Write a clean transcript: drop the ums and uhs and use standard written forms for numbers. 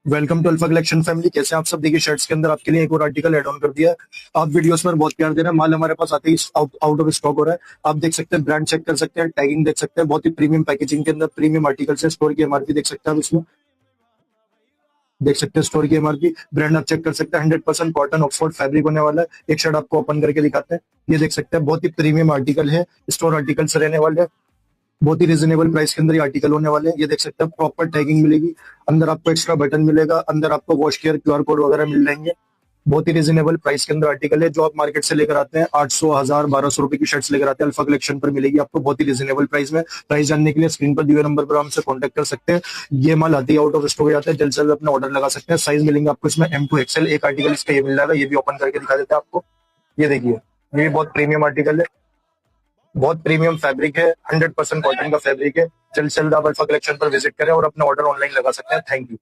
Welcome to Alpha Collection family. कैसे हैं आप सब? देखिए शर्ट्स के अंदर आपके लिए एक और आर्टिकल ऐड ऑन कर दिया है। आप वीडियोस में बहुत प्यार दे रहे हैं, माल हमारे पास आते ही आउट ऑफ स्टॉक हो रहा है। आप देख सकते हैं, ब्रांड चेक कर सकते हैं, टैगिंग देख सकते हैं, बहुत ही प्रीमियम पैकेजिंग के अंदर प्रीमियम आर्टिकल से स्टोर की एमआरपी देख सकते हैं। आप इसमें देख सकते हैं स्टोर की एमआरपी, ब्रांड आप चेक कर सकते हैं। 100% कॉटन ऑक्सफोर्ड फैब्रिक होने वाला है। एक शर्ट आपको ओपन करके दिखाते हैं। ये देख सकते हैं, बहुत ही प्रीमियम आर्टिकल है, स्टोर आर्टिकल से रहने वाले हैं। बहुत ही रिजनेबल प्राइस के अंदर ये आर्टिकल होने वाले हैं। ये देख सकते हैं, प्रॉपर टैगिंग मिलेगी, अंदर आपको एक्स्ट्रा बटन मिलेगा, अंदर आपको वॉश केयर क्यूआर कोड वगैरह मिल जाएंगे। बहुत ही रिजनेबल प्राइस के अंदर आर्टिकल है। जो आप मार्केट से लेकर आते हैं 800, 1000, 1200 रुपए की शर्ट्स लेकर आते हैं, अल्फा कलेक्शन पर मिलेगी आपको बहुत ही रिजनेबल प्राइस में। प्राइस जानने के लिए स्क्रीन पर दिए हुए नंबर पर हमसे कांटेक्ट कर सकते हैं। ये माल आती है आउट ऑफ स्टॉक हो जाता है, जल्द से जल्द अपना ऑर्डर लगा सकते हैं। साइज मिलेंगे आपको इसमें M2 XL। एक आर्टिकल इसका ये मिल जाएगा, ये भी ओपन करके दिखा देते हैं आपको। ये देखिए, ये भी बहुत प्रीमियम आर्टिकल है, बहुत प्रीमियम फैब्रिक है, 100% कॉटन का फैब्रिक है। जल्द से जल्द आप अल्फा कलेक्शन पर विजिट करें और अपना ऑर्डर ऑनलाइन लगा सकते हैं। Thank you.